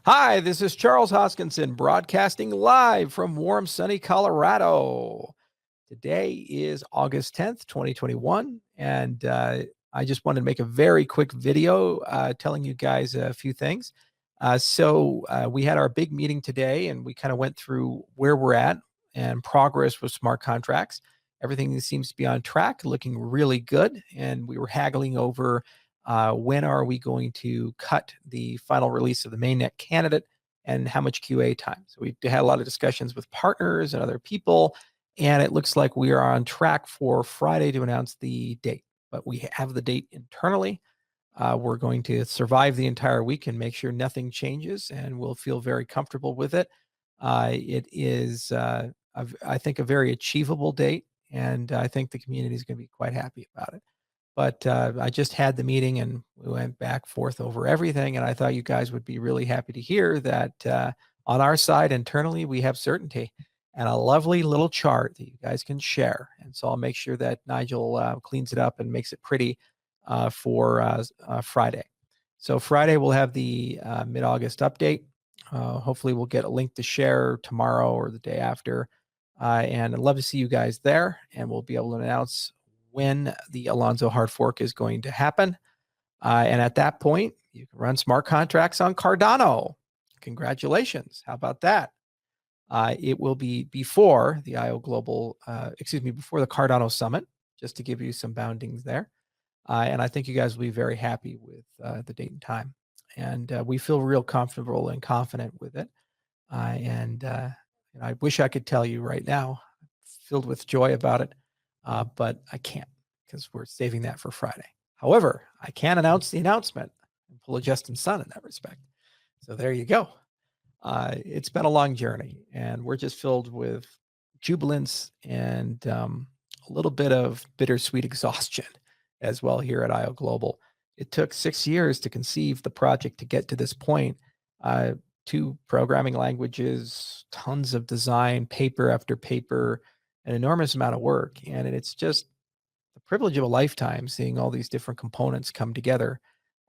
Hi, this is Charles Hoskinson broadcasting live from warm, sunny Colorado. Today is August 10th, 2021, and I just wanted to make a very quick video telling you guys a few things. We had our big meeting today, and we kind of went through where we're at and progress with smart contracts. Everything seems to be on track, looking really good, and we were haggling over when are we going to cut the final release of the mainnet candidate and how much QA time. So we had a lot of discussions with partners and other people, and it looks like we are on track for Friday to announce the date. But we have the date internally. We're going to survive the entire week and make sure nothing changes, and we'll feel very comfortable with it. It is, I think, a very achievable date, and I think the community is going to be quite happy about it. But I just had the meeting and we went back forth over everything. And I thought you guys would be really happy to hear that on our side internally, we have certainty and a lovely little chart that you guys can share. And so I'll make sure that Nigel cleans it up and makes it pretty for Friday. So Friday, we'll have the mid-August update. Hopefully we'll get a link to share tomorrow or the day after. And I'd love to see you guys there, and we'll be able to announce when the Alonzo hard fork is going to happen. And at that point, you can run smart contracts on Cardano. Congratulations. How about that? It will be before the before the Cardano Summit, just to give you some boundings there. And I think you guys will be very happy with the date and time. And we feel real comfortable and confident with it. And I wish I could tell you right now, filled with joy about it. But I can't because we're saving that for Friday. However, I can announce the announcement and pull a Justin Sun in that respect. So there you go. It's been a long journey, and we're just filled with jubilance and a little bit of bittersweet exhaustion as well here at IO Global. It took 6 years to conceive the project to get to this point. 2 programming languages, tons of design, paper after paper, an enormous amount of work. And it's just the privilege of a lifetime seeing all these different components come together.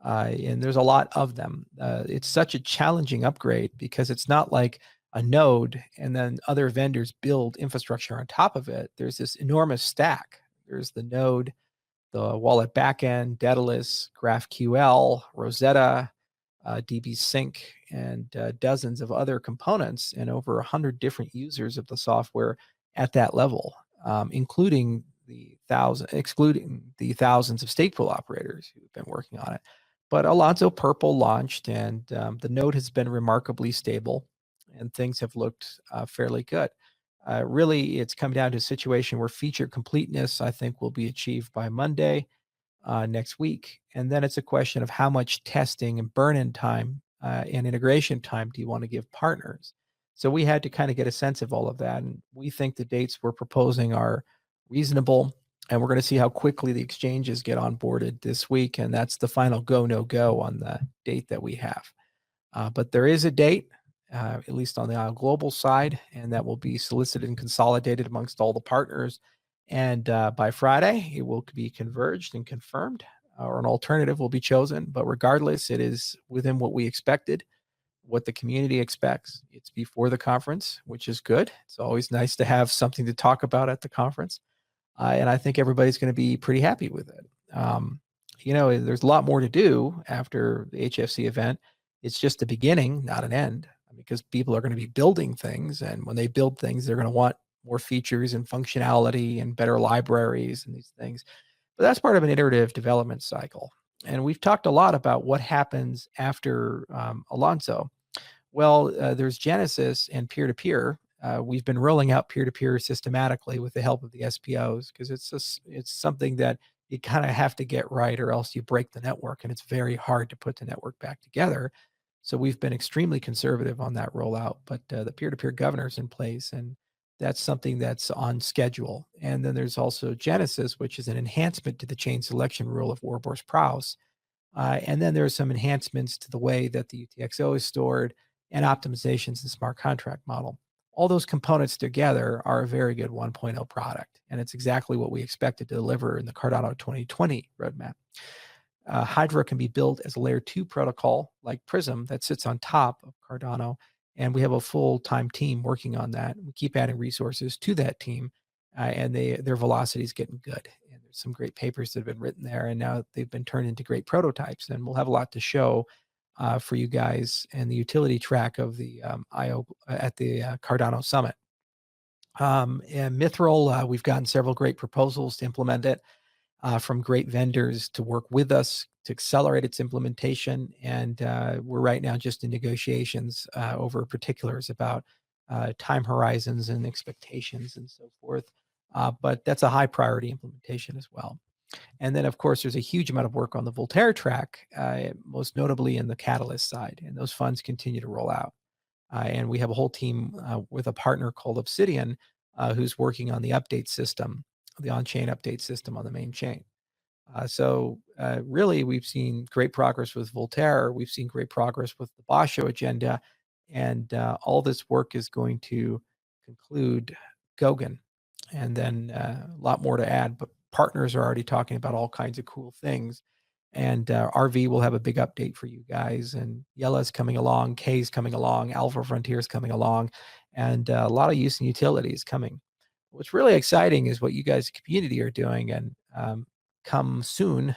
And there's a lot of them. It's such a challenging upgrade because it's not like a node and then other vendors build infrastructure on top of it. There's this enormous stack. There's the node, the wallet backend, Daedalus, GraphQL, Rosetta, DB Sync, and dozens of other components, and over 100 different users of the software at that level, excluding the thousands of stateful operators who've been working on it. But Alonzo Purple launched, and the node has been remarkably stable, and things have looked fairly good. Really, it's come down to a situation where feature completeness, I think, will be achieved by Monday next week. And then it's a question of how much testing and burn-in time and integration time do you want to give partners? So we had to kind of get a sense of all of that. And we think the dates we're proposing are reasonable. And we're going to see how quickly the exchanges get onboarded this week. And that's the final go, no go on the date that we have. But there is a date, at least on the global side, and that will be solicited and consolidated amongst all the partners. And by Friday, it will be converged and confirmed, or an alternative will be chosen. But regardless, it is within what we expected, what the community expects. It's before the conference, which is good. It's always nice to have something to talk about at the conference. And I think everybody's going to be pretty happy with it. There's a lot more to do after the HFC event. It's just the beginning, not an end, because people are going to be building things. And when they build things, they're going to want more features and functionality and better libraries and these things. But that's part of an iterative development cycle. And we've talked a lot about what happens after Alonzo. Well, there's Genesis and peer-to-peer. We've been rolling out peer-to-peer systematically with the help of the SPOs because it's something that you kind of have to get right, or else you break the network, and it's very hard to put the network back together. So we've been extremely conservative on that rollout, but the peer-to-peer governor is in place, and that's something that's on schedule. And then there's also Genesis, which is an enhancement to the chain selection rule of Warburg-Prowse. And then there's some enhancements to the way that the UTXO is stored and optimizations in smart contract model. All those components together are a very good 1.0 product, and it's exactly what we expected to deliver in the Cardano 2020 roadmap. Hydra can be built as a layer 2 protocol like Prism that sits on top of Cardano. And we have a full-time team working on that. We keep adding resources to that team, and their velocity is getting good. And there's some great papers that have been written there, and now they've been turned into great prototypes. And we'll have a lot to show for you guys and the utility track of the IO at the Cardano Summit. And Mithril, we've gotten several great proposals to implement it from great vendors to work with us to accelerate its implementation. And we're right now just in negotiations over particulars about time horizons and expectations and so forth. But that's a high priority implementation as well. And then, of course, there's a huge amount of work on the Voltaire track, most notably in the Catalyst side. And those funds continue to roll out. And we have a whole team with a partner called Obsidian who's working on the update system, the on-chain update system on the main chain. So really, we've seen great progress with Voltaire. We've seen great progress with the Basho agenda. And all this work is going to conclude Goguen. And then a lot more to add, but partners are already talking about all kinds of cool things. And RV will have a big update for you guys. And Yella's coming along, K's coming along, Alpha Frontier's coming along, and a lot of use and utilities coming. What's really exciting is what you guys, community, are doing. And come soon,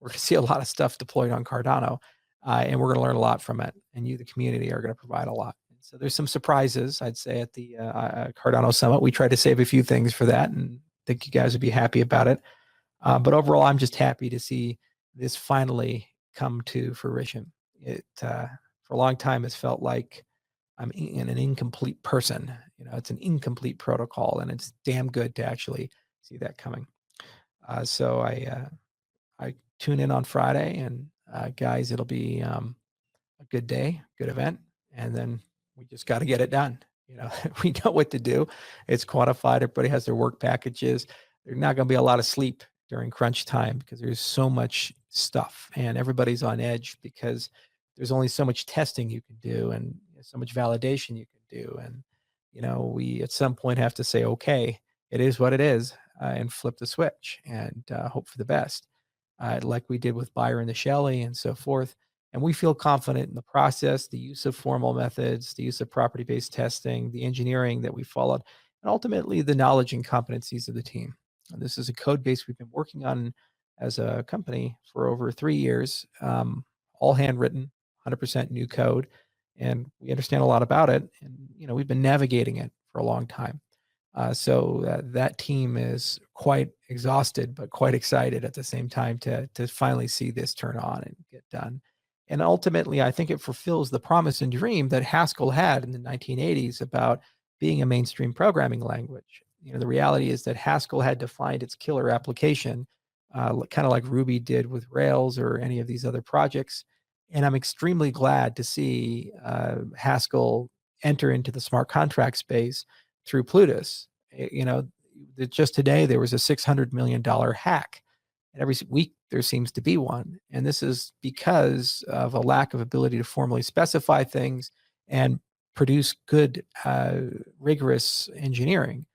we're going to see a lot of stuff deployed on Cardano, and we're going to learn a lot from it. And you, the community, are going to provide a lot. So there's some surprises, I'd say, at the Cardano Summit. We tried to save a few things for that, and think you guys would be happy about it. But overall, I'm just happy to see this finally come to fruition. It for a long time has felt like I'm an incomplete person. It's an incomplete protocol, and it's damn good to actually see that coming. So I tune in on Friday, and guys, it'll be a good day, good event, and then we just got to get it done. We know what to do. It's quantified. Everybody has their work packages. There's not going to be a lot of sleep during crunch time because there's so much stuff, and everybody's on edge because there's only so much testing you can do and so much validation you can do. And we at some point have to say, okay, it is what it is, and flip the switch and hope for the best, like we did with Byron the Shelley and so forth. And we feel confident in the process, the use of formal methods, the use of property-based testing, the engineering that we followed, and ultimately the knowledge and competencies of the team. And this is a code base we've been working on as a company for over 3 years, all handwritten, 100% new code. And we understand a lot about it. And, we've been navigating it for a long time. So that team is quite exhausted, but quite excited at the same time to finally see this turn on and get done. And ultimately, I think it fulfills the promise and dream that Haskell had in the 1980s about being a mainstream programming language. The reality is that Haskell had to find its killer application, kind of like Ruby did with Rails or any of these other projects. And I'm extremely glad to see Haskell enter into the smart contract space through Plutus. Just today there was a $600 million hack, and every week there seems to be one. And this is because of a lack of ability to formally specify things and produce good, rigorous engineering.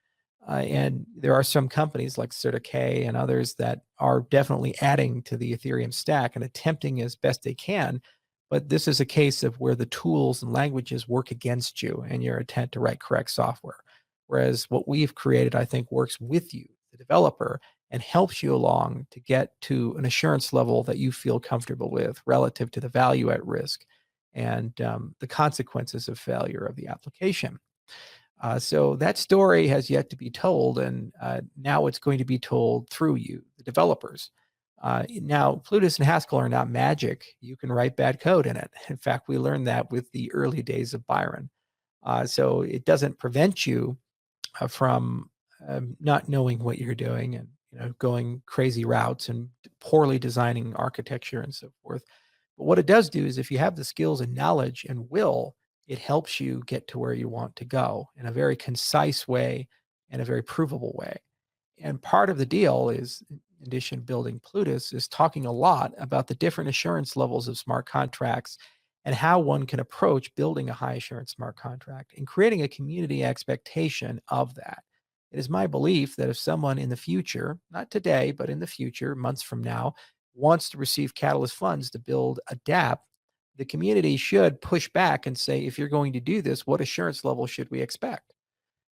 And there are some companies like CertiK and others that are definitely adding to the Ethereum stack and attempting as best they can. But this is a case of where the tools and languages work against you and your intent to write correct software. Whereas what we've created, I think, works with you, the developer, and helps you along to get to an assurance level that you feel comfortable with relative to the value at risk and the consequences of failure of the application. So that story has yet to be told, and now it's going to be told through you, the developers. Now, Plutus and Haskell are not magic. You can write bad code in it. In fact, we learned that with the early days of Byron. So it doesn't prevent you from not knowing what you're doing and going crazy routes and poorly designing architecture and so forth. But what it does do is if you have the skills and knowledge and will, it helps you get to where you want to go in a very concise way and a very provable way. And part of the deal is, in addition to building Plutus, is talking a lot about the different assurance levels of smart contracts and how one can approach building a high assurance smart contract and creating a community expectation of that. It is my belief that if someone in the future, not today, but in the future, months from now, wants to receive Catalyst funds to build a dApp, the community should push back and say, if you're going to do this, what assurance level should we expect?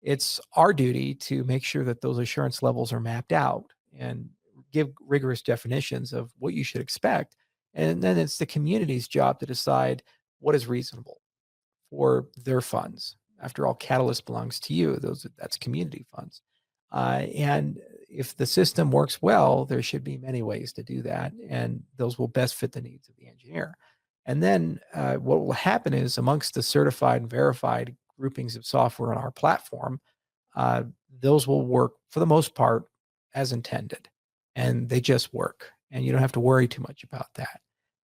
It's our duty to make sure that those assurance levels are mapped out and give rigorous definitions of what you should expect. And then it's the community's job to decide what is reasonable for their funds. After all, Catalyst belongs to you. That's community funds. And if the system works well, there should be many ways to do that, and those will best fit the needs of the engineer. And then what will happen is, amongst the certified and verified groupings of software on our platform, uh, those will work for the most part as intended, and they just work. And you don't have to worry too much about that.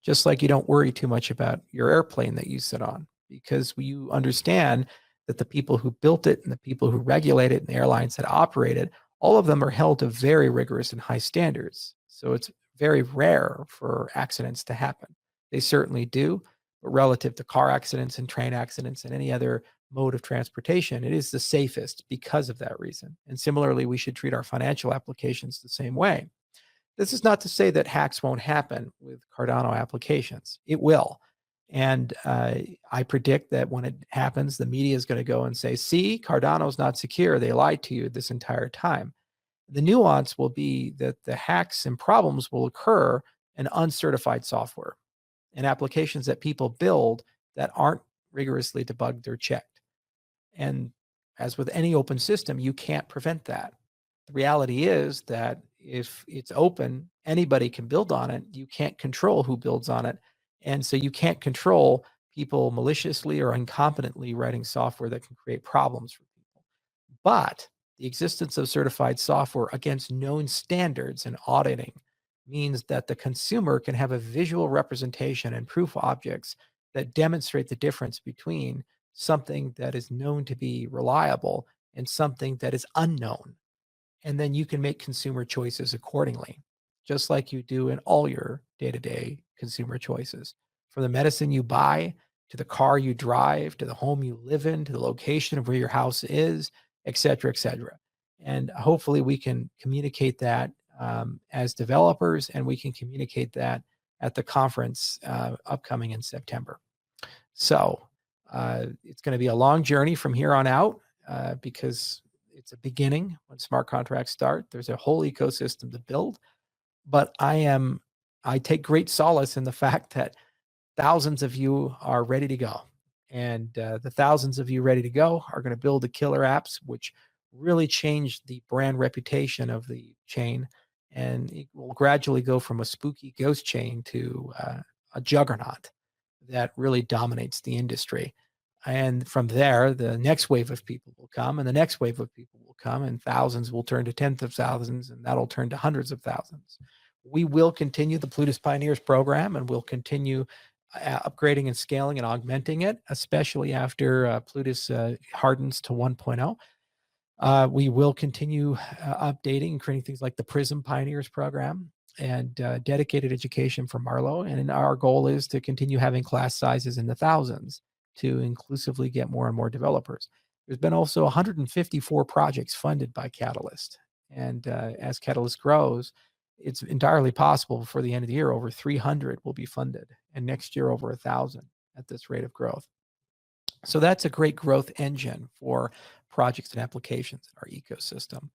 Just like you don't worry too much about your airplane that you sit on, because you understand that the people who built it and the people who regulate it and the airlines that operate it, all of them are held to very rigorous and high standards. So it's very rare for accidents to happen. They certainly do, but relative to car accidents and train accidents and any other mode of transportation, it is the safest because of that reason. And similarly, we should treat our financial applications the same way. This is not to say that hacks won't happen with Cardano applications. It will. And I predict that when it happens, the media is going to go and say, see, Cardano's not secure. They lied to you this entire time. The nuance will be that the hacks and problems will occur in uncertified software and applications that people build that aren't rigorously debugged or checked. And as with any open system, you can't prevent that. The reality is that if it's open, anybody can build on it. You can't control who builds on it. And so you can't control people maliciously or incompetently writing software that can create problems for people. But the existence of certified software against known standards and auditing means that the consumer can have a visual representation and proof objects that demonstrate the difference between something that is known to be reliable and something that is unknown. And then you can make consumer choices accordingly, just like you do in all your day-to-day consumer choices. From the medicine you buy, to the car you drive, to the home you live in, to the location of where your house is, et cetera, et cetera. And hopefully we can communicate that as developers, and we can communicate that at the conference upcoming in September. So it's going to be a long journey from here on out because it's a beginning. When smart contracts start, there's a whole ecosystem to build. But I take great solace in the fact that thousands of you are ready to go. And the thousands of you ready to go are going to build the killer apps, which really change the brand reputation of the chain. And it will gradually go from a spooky ghost chain to a juggernaut that really dominates the industry. And from there, the next wave of people will come, and the next wave of people will come, and thousands will turn to tens of thousands, and that'll turn to hundreds of thousands. We will continue the Plutus Pioneers program, and we'll continue upgrading and scaling and augmenting it, especially after Plutus hardens to 1.0. We will continue updating and creating things like the Prism Pioneers program and dedicated education for Marlowe. And our goal is to continue having class sizes in the thousands to inclusively get more and more developers. There's been also 154 projects funded by Catalyst. And as Catalyst grows, it's entirely possible before the end of the year, over 300 will be funded. And next year, over 1,000 at this rate of growth. So that's a great growth engine for projects and applications in our ecosystem.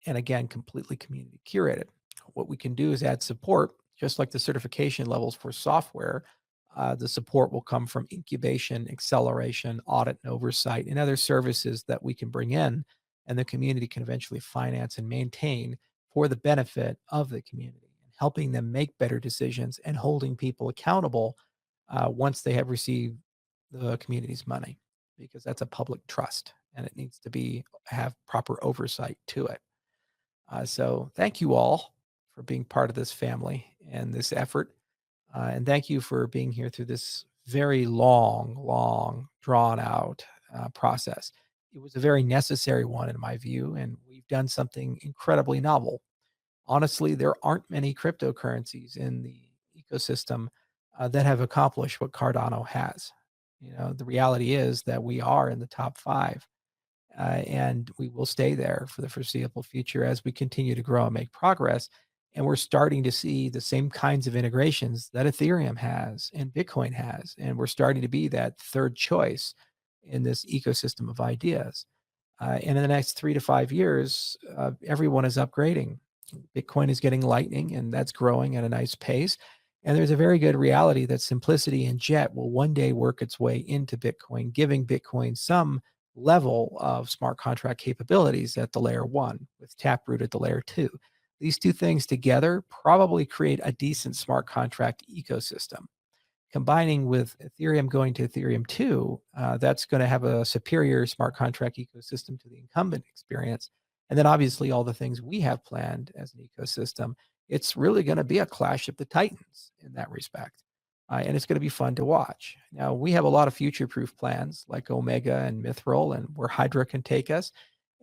And again, completely community curated. What we can do is add support, just like the certification levels for software. The support will come from incubation, acceleration, audit and oversight, and other services that we can bring in, and the community can eventually finance and maintain for the benefit of the community, and helping them make better decisions and holding people accountable once they have received the community's money, because that's a public trust and it needs to have proper oversight to it. So thank you all for being part of this family and this effort. And thank you for being here through this very long, drawn out process. It was a very necessary one in my view, and we've done something incredibly novel. Honestly, there aren't many cryptocurrencies in the ecosystem that have accomplished what Cardano has. You know, the reality is that we are in the top 5. And we will stay there for the foreseeable future as we continue to grow and make progress. And we're starting to see the same kinds of integrations that Ethereum has and Bitcoin has. And we're starting to be that third choice in this ecosystem of ideas. And in the next 3 to 5 years, everyone is upgrading. Bitcoin is getting Lightning, and that's growing at a nice pace. And there's a very good reality that Simplicity and Jet will one day work its way into Bitcoin, giving Bitcoin some level of smart contract capabilities at the layer 1 with Taproot at the layer 2. These two things together probably create a decent smart contract ecosystem. Combining with Ethereum going to Ethereum 2, that's going to have a superior smart contract ecosystem to the incumbent experience. And then obviously all the things we have planned as an ecosystem, it's really going to be a clash of the titans in that respect. And it's going to be fun to watch. Now, we have a lot of future-proof plans like Omega and Mithril and where Hydra can take us.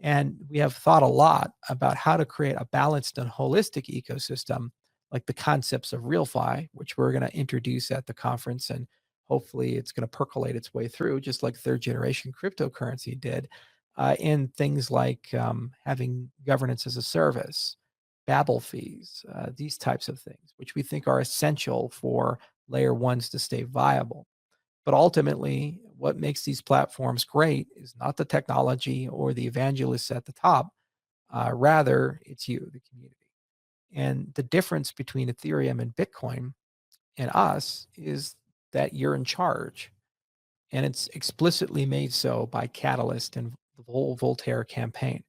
And we have thought a lot about how to create a balanced and holistic ecosystem like the concepts of RealFi, which we're going to introduce at the conference, and hopefully it's going to percolate its way through, just like third generation cryptocurrency did, in things like having governance as a service, Babel fees, these types of things, which we think are essential for layer ones to stay viable. But ultimately, what makes these platforms great is not the technology or the evangelists at the top. Rather, it's you, the community. And the difference between Ethereum and Bitcoin and us is that you're in charge. And it's explicitly made so by Catalyst and the whole Voltaire campaign.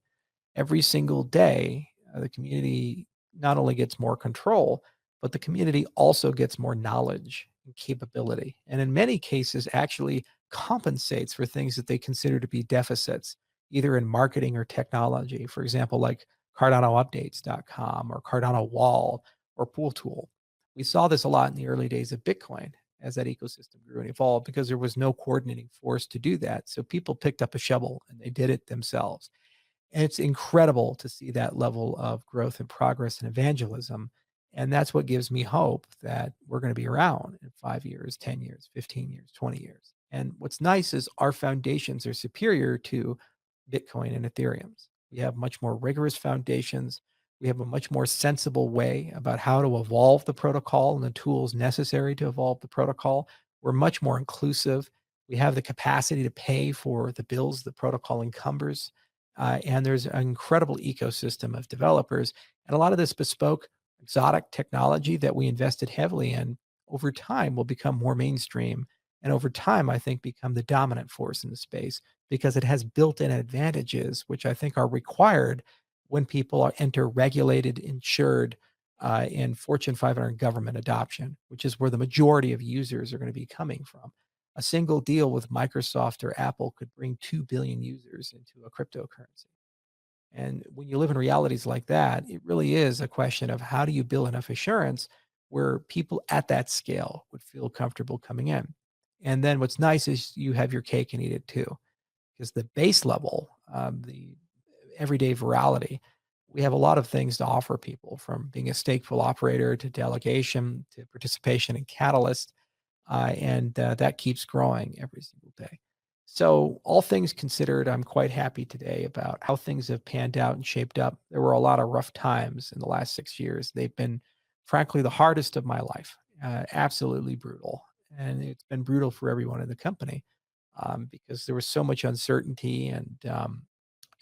Every single day, the community not only gets more control, but the community also gets more knowledge and capability. And in many cases, actually compensates for things that they consider to be deficits, either in marketing or technology. For example, like CardanoUpdates.com or Cardano Wall or Pool Tool. We saw this a lot in the early days of Bitcoin as that ecosystem grew and evolved because there was no coordinating force to do that. So people picked up a shovel and they did it themselves. And it's incredible to see that level of growth and progress and evangelism. And that's what gives me hope that we're going to be around in 5 years, 10 years, 15 years, 20 years. And what's nice is our foundations are superior to Bitcoin and Ethereum's. We have much more rigorous foundations. We have a much more sensible way about how to evolve the protocol and the tools necessary to evolve the protocol. We're much more inclusive. We have the capacity to pay for the bills the protocol encumbers. And there's an incredible ecosystem of developers. And a lot of this bespoke exotic technology that we invested heavily in over time will become more mainstream. And over time, I think, become the dominant force in the space because it has built-in advantages, which I think are required when people enter regulated, insured, in Fortune 500 government adoption, which is where the majority of users are going to be coming from. A single deal with Microsoft or Apple could bring 2 billion users into a cryptocurrency. And when you live in realities like that, it really is a question of how do you build enough assurance where people at that scale would feel comfortable coming in. And then what's nice is you have your cake and eat it too, because the base level, the everyday virality, we have a lot of things to offer people from being a stateful operator to delegation to participation in Catalyst and that keeps growing every single day. So, all things considered, I'm quite happy today about how things have panned out and shaped up. There were a lot of rough times in the last 6 years. They've been, frankly, the hardest of my life, absolutely brutal. And it's been brutal for everyone in the company because there was so much uncertainty and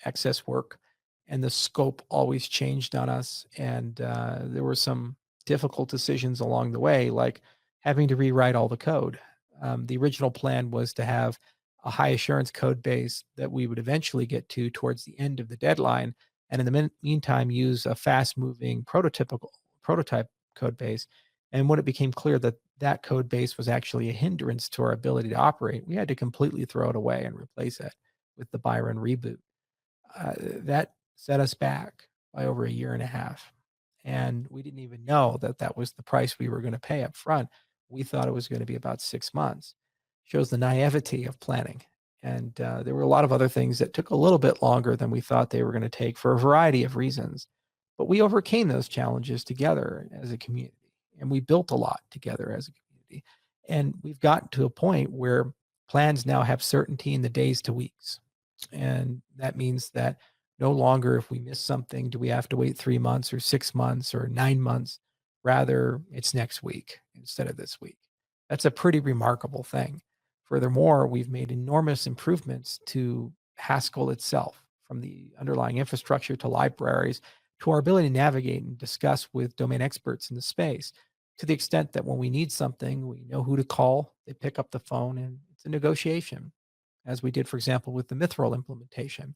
excess work, and the scope always changed on us. And there were some difficult decisions along the way, like having to rewrite all the code. The original plan was to have a high assurance code base that we would eventually get to towards the end of the deadline. And in the meantime, use a fast moving prototype code base. And when it became clear that that code base was actually a hindrance to our ability to operate, we had to completely throw it away and replace it with the Byron reboot. That set us back by over a year and a half. And we didn't even know that that was the price we were going to pay up front. We thought it was going to be about 6 months. Shows the naivety of planning. And there were a lot of other things that took a little bit longer than we thought they were going to take for a variety of reasons. But we overcame those challenges together as a community. And we built a lot together as a community. And we've gotten to a point where plans now have certainty in the days to weeks. And that means that No longer, if we miss something, do we have to wait 3 months or 6 months or 9 months? Rather, it's next week instead of this week. That's a pretty remarkable thing. Furthermore, we've made enormous improvements to Haskell itself, from the underlying infrastructure to libraries to our ability to navigate and discuss with domain experts in the space, to the extent that when we need something, we know who to call, they pick up the phone, and it's a negotiation, as we did, for example, with the Mithril implementation.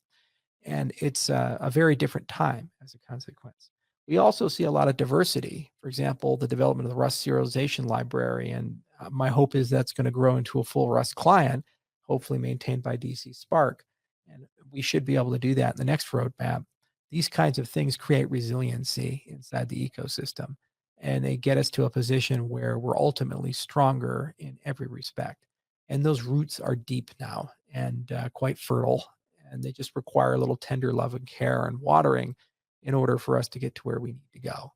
And it's a very different time as a consequence. We also see a lot of diversity. For example, the development of the Rust serialization library, and my hope is that's going to grow into a full Rust client, hopefully maintained by DC Spark. And we should be able to do that in the next roadmap. These kinds of things create resiliency inside the ecosystem, and they get us to a position where we're ultimately stronger in every respect. And those roots are deep now and quite fertile, and they just require a little tender love and care and watering in order for us to get to where we need to go.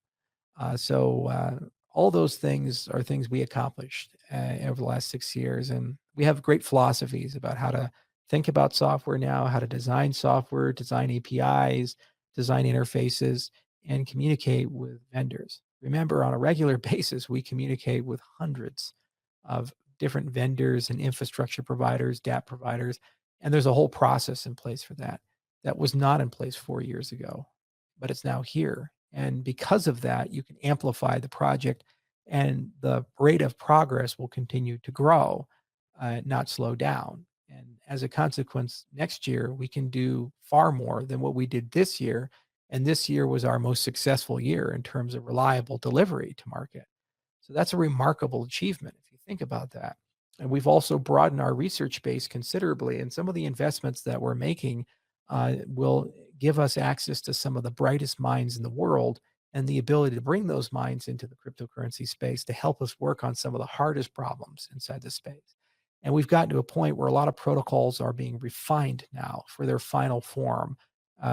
So all those things are things we accomplished over the last 6 years, and we have great philosophies about how to think about software now, how to design software, design APIs, design interfaces, and communicate with vendors. Remember, on a regular basis, we communicate with hundreds of different vendors and infrastructure providers, DApp providers, and there's a whole process in place for that. That was not in place 4 years ago, but it's now here. And because of that, you can amplify the project, and the rate of progress will continue to grow, not slow down. And as a consequence, next year we can do far more than what we did this year. And this year was our most successful year in terms of reliable delivery to market. So that's a remarkable achievement if you think about that. And we've also broadened our research base considerably. And some of the investments that we're making will give us access to some of the brightest minds in the world, and the ability to bring those minds into the cryptocurrency space to help us work on some of the hardest problems inside the space. And we've gotten to a point where a lot of protocols are being refined now for their final form,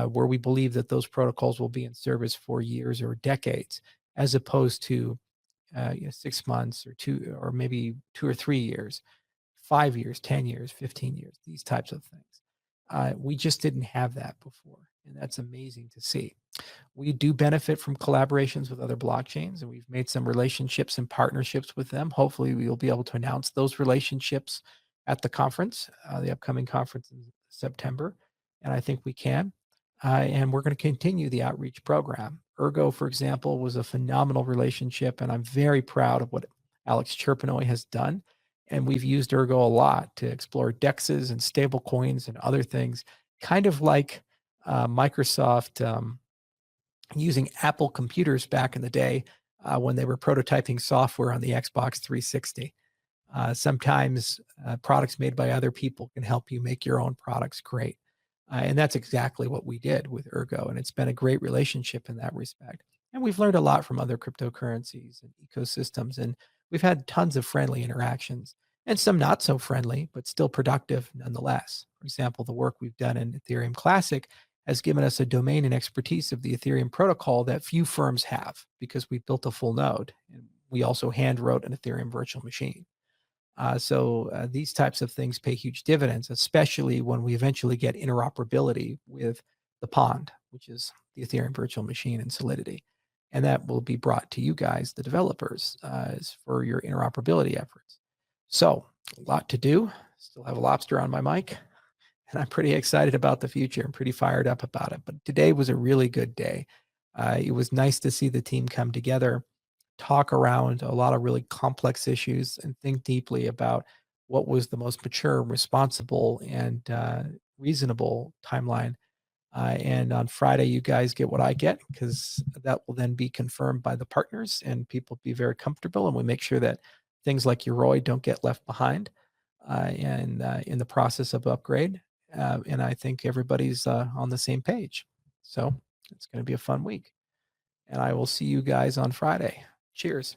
where we believe that those protocols will be in service for years or decades, as opposed to 6 months or two, or maybe 2 or 3 years, 5 years, 10 years, 15 years, these types of things. We just didn't have that before. And that's amazing to see. We do benefit from collaborations with other blockchains, and we've made some relationships and partnerships with them. Hopefully, we will be able to announce those relationships at the conference, the upcoming conference in September. And I think we can. And we're going to continue the outreach program. Ergo, for example, was a phenomenal relationship, and I'm very proud of what Alex Chirpinoy has done. And we've used Ergo a lot to explore DEXs and stable coins and other things, kind of like Microsoft using Apple computers back in the day when they were prototyping software on the Xbox 360. Sometimes products made by other people can help you make your own products great. And that's exactly what we did with Ergo. And it's been a great relationship in that respect. And we've learned a lot from other cryptocurrencies and ecosystems. And we've had tons of friendly interactions, and some not so friendly, but still productive nonetheless. For example, the work we've done in Ethereum Classic has given us a domain and expertise of the Ethereum protocol that few firms have, because we built a full node. And we also hand wrote an Ethereum virtual machine. So these types of things pay huge dividends, especially when we eventually get interoperability with the Pond, which is the Ethereum virtual machine and Solidity. And that will be brought to you guys, the developers, for your interoperability efforts. So a lot to do. Still have a lobster on my mic, and I'm pretty excited about the future. I'm pretty fired up about it. But today was a really good day. It was nice to see the team come together, talk around a lot of really complex issues, and think deeply about what was the most mature, responsible, and reasonable timeline. And on Friday, you guys get what I get, because that will then be confirmed by the partners, and people be very comfortable. And we make sure that things like Yoroi don't get left behind and in the process of upgrade. And I think everybody's on the same page. So it's going to be a fun week. And I will see you guys on Friday. Cheers.